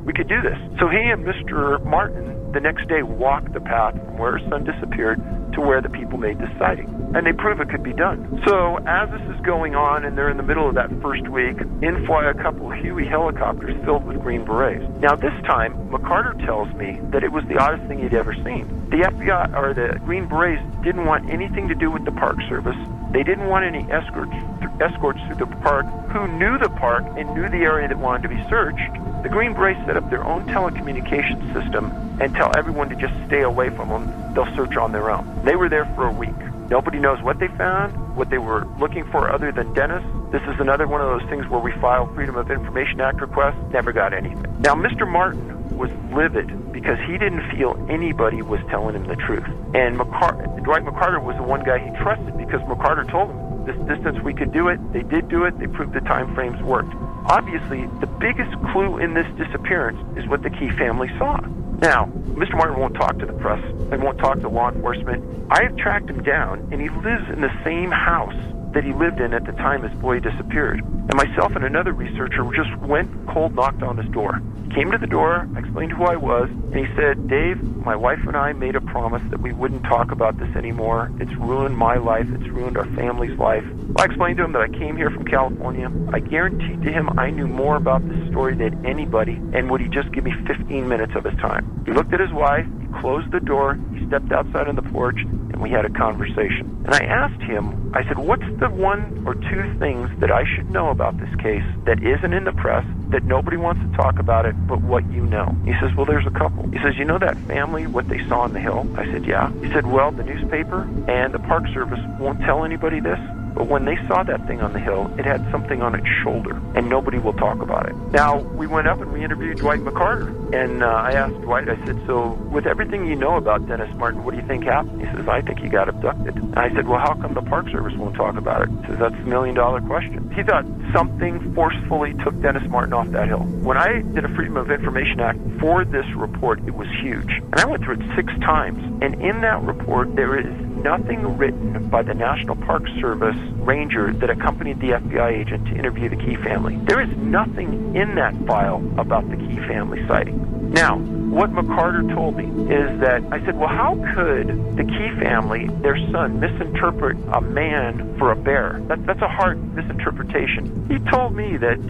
we could do this. So he and Mr. Martin the next day walked the path from where his son disappeared to where the people made this sighting. And they prove it could be done. So as this is going on, and they're in the middle of that first week, in fly a couple of Huey helicopters filled with Green Berets. Now this time, McCarter tells me that it was the oddest thing he'd ever seen. The FBI, or the Green Berets, didn't want anything to do with the Park Service. They didn't want any escorts through the park who knew the park and knew the area that wanted to be searched. The Green Berets set up their own telecommunications system and tell everyone to just stay away from them. They'll search on their own. They were there for a week. Nobody knows what they found, what they were looking for other than Dennis. This is another one of those things where we file Freedom of Information Act requests, never got anything. Now, Mr. Martin was livid because he didn't feel anybody was telling him the truth. And Dwight McCarter was the one guy he trusted because McCarter told him, this distance we could do it. They did do it. They proved the time frames worked. Obviously, the biggest clue in this disappearance is what the Key family saw. Now, Mr. Martin won't talk to the press and won't talk to law enforcement. I have tracked him down, and he lives in the same house that he lived in at the time his boy disappeared. And myself and another researcher just went cold, knocked on his door. He came to the door, I explained who I was, and he said, Dave, my wife and I made a promise that we wouldn't talk about this anymore. It's ruined my life. It's ruined our family's life. I explained to him that I came here from California. I guaranteed to him I knew more about this story than anybody, and would he just give me 15 minutes of his time? He looked at his wife, he closed the door, he stepped outside on the porch, and we had a conversation. And I asked him, I said, what's the one or two things that I should know about this case that isn't in the press, that nobody wants to talk about it, but what you know? He says, well, there's a couple. He says, you know that family, what they saw on the hill? I said, yeah. He said, well, the newspaper and the Park Service won't tell anybody this, but when they saw that thing on the hill, it had something on its shoulder, and nobody will talk about it. Now, we went up and we interviewed Dwight McCarter, and I asked Dwight, I said, so with everything you know about Dennis Martin, what do you think happened? He says, I think he got abducted. And I said, well, how come the Park Service won't talk about it? He says, that's the million-dollar question. He thought something forcefully took Dennis Martin off that hill. When I did a Freedom of Information Act for this report, it was huge. And I went through it 6 times, and in that report, there is nothing written by the National Park Service ranger that accompanied the FBI agent to interview the Key family. There is nothing in that file about the Key family sighting. Now, what McCarter told me is that, I said, well, how could the Key family, their son, misinterpret a man for a bear? That's a hard misinterpretation. He told me that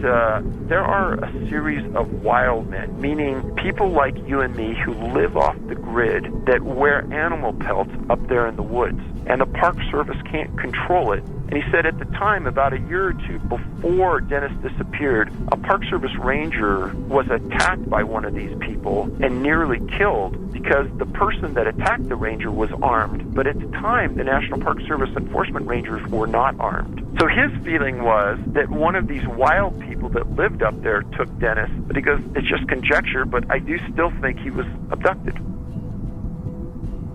there are a series of wild men, meaning people like you and me who live off the grid that wear animal pelts up there in the woods, and the Park Service can't control it. And he said at the time, about a year or two before Dennis disappeared, a Park Service ranger was attacked by one of these people and nearly killed because the person that attacked the ranger was armed. But at the time, the National Park Service enforcement rangers were not armed. So his feeling was that one of these wild people that lived up there took Dennis. But he goes, it's just conjecture, but I do still think he was abducted.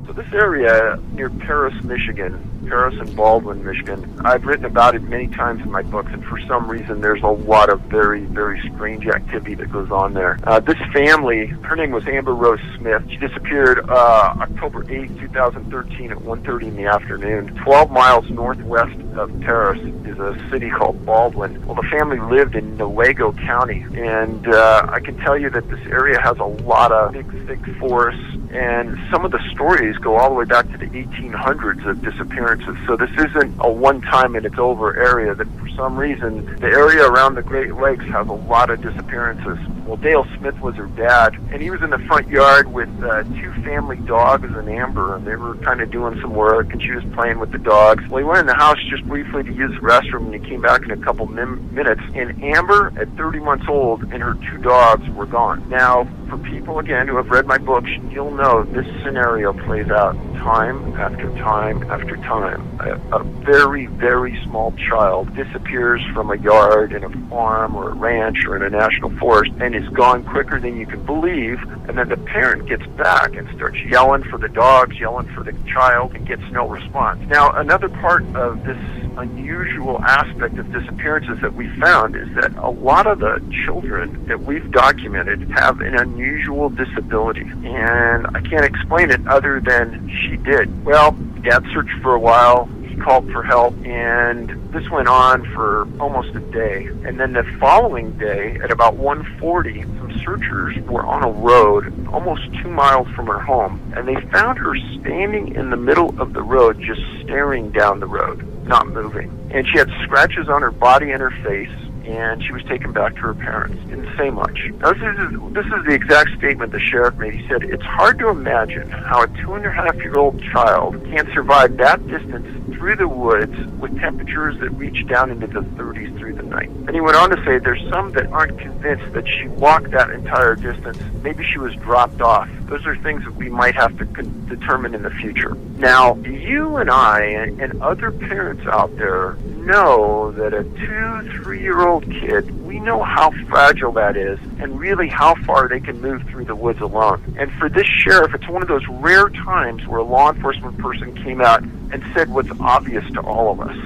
So this area near Paris, Michigan, Paris and Baldwin, Michigan, I've written about it many times in my books, and for some reason there's a lot of very, very strange activity that goes on there. This family, her name was Amber Rose Smith. She disappeared October 8, 2013 at 1:30 in the afternoon. 12 miles northwest of Paris is a city called Baldwin. Well, the family lived in Newaygo County, and I can tell you that this area has a lot of big, thick forests, and some of the stories go all the way back to the 1800s of disappearances. So this isn't a one-time and it's over area, that for some reason the area around the Great Lakes has a lot of disappearances. Well, Dale Smith was her dad, and he was in the front yard with 2 family dogs and Amber, and they were kind of doing some work, and she was playing with the dogs. Well, he went in the house just briefly to use the restroom, and he came back in a couple minutes, and Amber, at 30 months old, and her 2 dogs were gone. Now, for people, again, who have read my books, you'll know this scenario plays out time after time after time. A very, very small child disappears from a yard in a farm or a ranch or in a national forest and is gone quicker than you can believe, and then the parent gets back and starts yelling for the dogs, yelling for the child, and gets no response. Now, another part of this unusual aspect of disappearances that we found is that a lot of the children that we've documented have an unusual disability, and I can't explain it other than she did. Well, Dad searched for a while, he called for help, and this went on for almost a day. And then the following day, at about 1:40, some searchers were on a road almost 2 miles from her home, and they found her standing in the middle of the road, just staring down the road, not moving. And she had scratches on her body and her face, and she was taken back to her parents. Didn't say much. Now, this is the exact statement the sheriff made. He said, "It's hard to imagine how a 2.5-year-old child can survive that distance through the woods with temperatures that reach down into the 30s through the night." And he went on to say there's some that aren't convinced that she walked that entire distance. Maybe she was dropped off. Those are things that we might have to determine in the future. Now, you and I and other parents out there know that a 2-3-year-old kid, we know how fragile that is and really how far they can move through the woods alone. And for this sheriff, it's one of those rare times where a law enforcement person came out and said what's obvious to all of us.